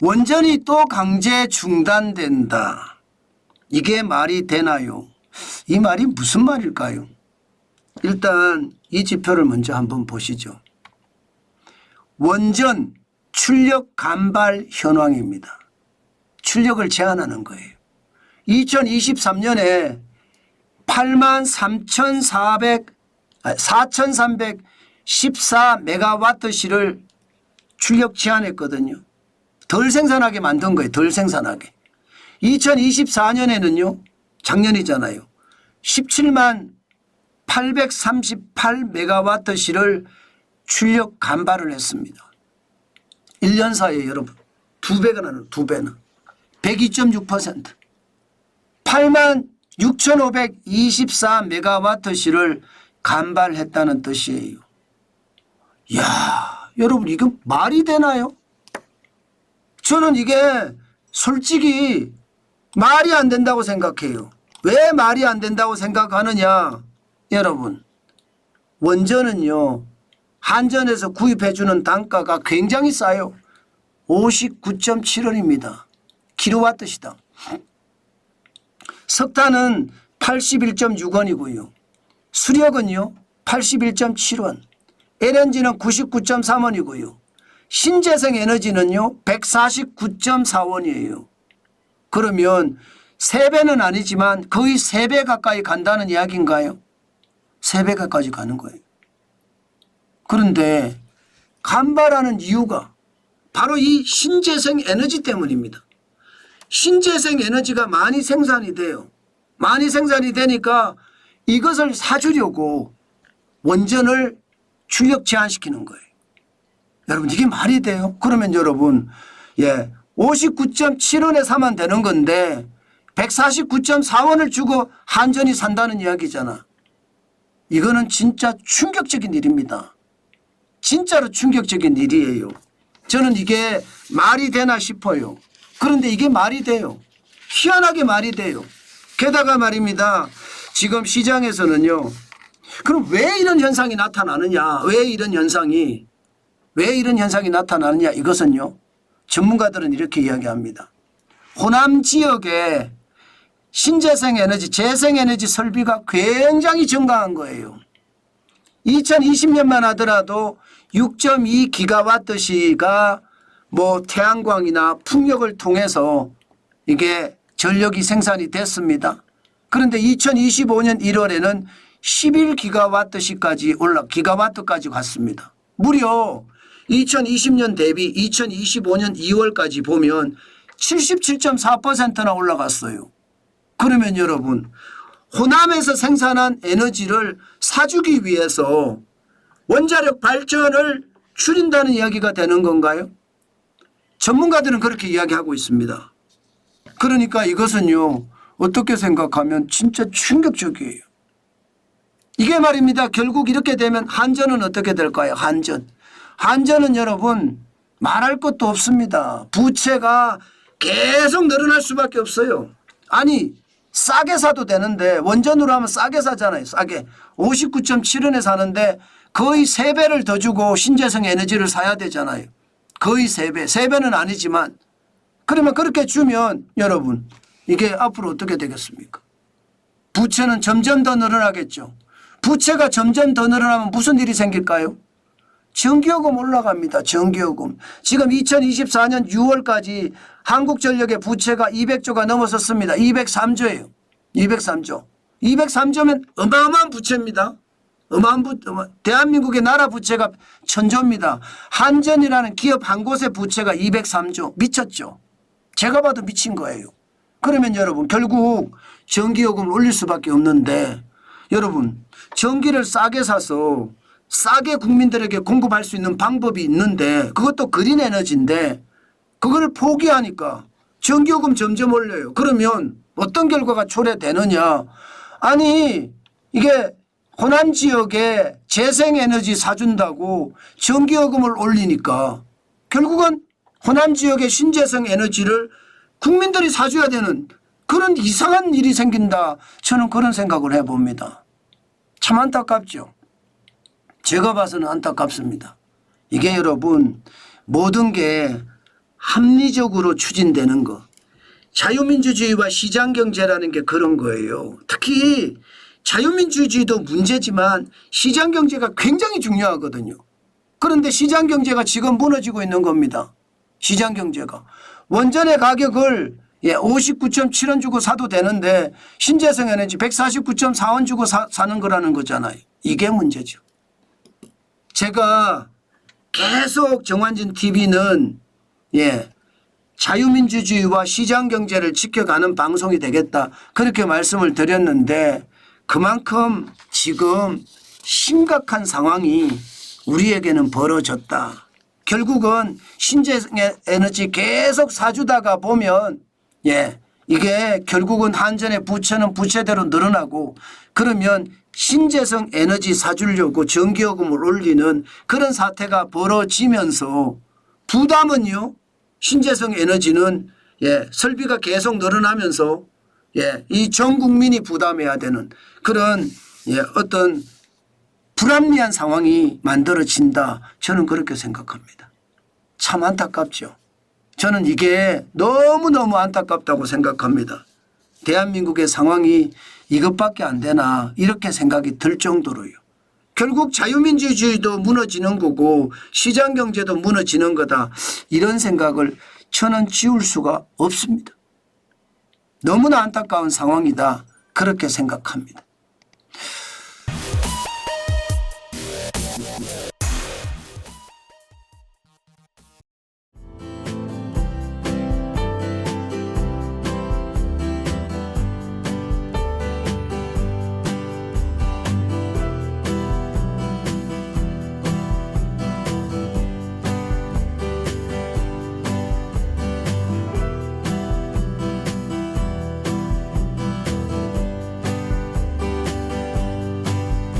원전이 또 강제 중단된다. 이게 말이 되나요? 이 말이 무슨 말일까요? 일단 이 지표를 먼저 한번 보시죠. 원전 출력 감발 현황입니다. 출력을 제한하는 거예요. 2023년에 4,314메가와트시를 출력 제한했거든요. 덜 생산하게 만든 거예요. 덜 생산하게. 2024년에는요. 작년이잖아요. 17만 838메가와트시를 출력 감발을 했습니다. 1년 사이에 여러분 2배가 나는 2배는 102.6% 8만 6,524메가와트시를 감발했다는 뜻이에요. 이야, 여러분 이거 말이 되나요? 저는 이게 솔직히 말이 안 된다고 생각해요. 왜 말이 안 된다고 생각하느냐? 여러분, 원전은요, 한전에서 구입해 주는 단가가 굉장히 싸요. 59.7원입니다. 킬로와트시당. 석탄은 81.6원이고요. 수력은요 81.7원. LNG는 99.3원이고요. 신재생 에너지는요 149.4원이에요. 그러면 3배는 아니지만 거의 3배 가까이 간다는 이야기인가요? 3배 가까이 가는 거예요. 그런데 감발하는 이유가 바로 이 신재생 에너지 때문입니다. 신재생 에너지가 많이 생산이 돼요. 많이 생산이 되니까 이것을 사주려고 원전을 출력 제한시키는 거예요. 여러분 이게 말이 돼요? 그러면 여러분 59.7원에 사면 되는 건데 149.4원을 주고 한전이 산다는 이야기잖아. 이거는 진짜 충격적인 일입니다. 진짜로 충격적인 일이에요. 저는 이게 말이 되나 싶어요. 그런데 이게 말이 돼요. 희한하게 말이 돼요. 게다가 말입니다. 지금 시장에서는요. 그럼 왜 이런 현상이 나타나느냐? 왜 이런 현상이 나타나느냐? 이것은요. 전문가들은 이렇게 이야기합니다. 호남 지역에 신재생 에너지, 재생에너지 설비가 굉장히 증가한 거예요. 2020년만 하더라도 6.2기가와트시가 태양광이나 풍력을 통해서 이게 전력이 생산이 됐습니다. 그런데 2025년 1월에는 11기가와트시까지 기가와트까지 갔습니다. 무려 2020년 대비 2025년 2월까지 보면 77.4%나 올라갔어요. 그러면 여러분 호남에서 생산한 에너지를 사주기 위해서 원자력 발전을 줄인다는 이야기가 되는 건가요? 전문가들은 그렇게 이야기하고 있습니다. 그러니까 이것은요. 어떻게 생각하면 진짜 충격적이에요. 이게 말입니다. 결국 이렇게 되면 한전은 어떻게 될까요? 한전은 여러분 말할 것도 없습니다. 부채가 계속 늘어날 수밖에 없어요. 아니 싸게 사도 되는데 원전으로 하면 싸게 사잖아요. 싸게 59.7원에 사는데 거의 3배를 더 주고 신재생 에너지를 사야 되잖아요. 거의 3배. 3배는 아니지만 그러면 그렇게 주면 여러분 이게 앞으로 어떻게 되겠습니까? 부채는 점점 더 늘어나겠죠. 부채가 점점 더 늘어나면 무슨 일이 생길까요? 전기요금 올라갑니다. 전기요금. 지금 2024년 6월까지 한국전력의 부채가 200조가 넘어섰습니다. 203조예요. 203조. 203조면 어마어마한 부채입니다. 대한민국의 나라 부채가 1000조입니다. 한전이라는 기업 한 곳의 부채가 203조. 미쳤죠. 제가 봐도 미친 거예요. 그러면 여러분 결국 전기요금을 올릴 수밖에 없는데 여러분 전기를 싸게 사서 싸게 국민들에게 공급할 수 있는 방법이 있는데 그것도 그린 에너지인데 그걸 포기하니까 전기요금 점점 올려요. 그러면 어떤 결과가 초래되느냐. 아니 이게 호남 지역에 재생에너지 사준다고 전기요금을 올리니까 결국은 호남 지역의 신재생 에너지를 국민들이 사줘야 되는 그런 이상한 일이 생긴다. 저는 그런 생각을 해봅니다. 참 안타깝죠. 제가 봐서는 안타깝습니다. 이게 여러분 모든 게 합리적으로 추진되는 거. 자유민주주의와 시장경제라는 게 그런 거예요. 특히 자유민주주의도 문제지만 시장경제가 굉장히 중요하거든요. 그런데 시장경제가 지금 무너지고 있는 겁니다. 시장경제가. 원전의 가격을 59.7원 주고 사도 되는데 신재생 에너지 149.4원 주고 사는 거라는 거잖아요. 이게 문제죠. 제가 계속 정환진 TV는 자유민주주의와 시장경제를 지켜가는 방송이 되겠다. 그렇게 말씀을 드렸는데 그만큼 지금 심각한 상황이 우리에게는 벌어졌다. 결국은 신재생에너지 계속 사주다가 보면 이게 결국은 한전의 부채는 부채대로 늘어나고 그러면 신재생 에너지 사주려고 전기요금을 올리는 그런 사태가 벌어지면서 부담은요. 신재생 에너지는 설비가 계속 늘어나면서 이 전 국민이 부담해야 되는 그런 어떤 불합리한 상황이 만들어진다. 저는 그렇게 생각합니다. 참 안타깝죠. 저는 이게 너무너무 안타깝다고 생각합니다. 대한민국의 상황이 이것밖에 안 되나 이렇게 생각이 들 정도로요. 결국 자유민주주의도 무너지는 거고 시장경제도 무너지는 거다. 이런 생각을 저는 지울 수가 없습니다. 너무나 안타까운 상황이다. 그렇게 생각합니다.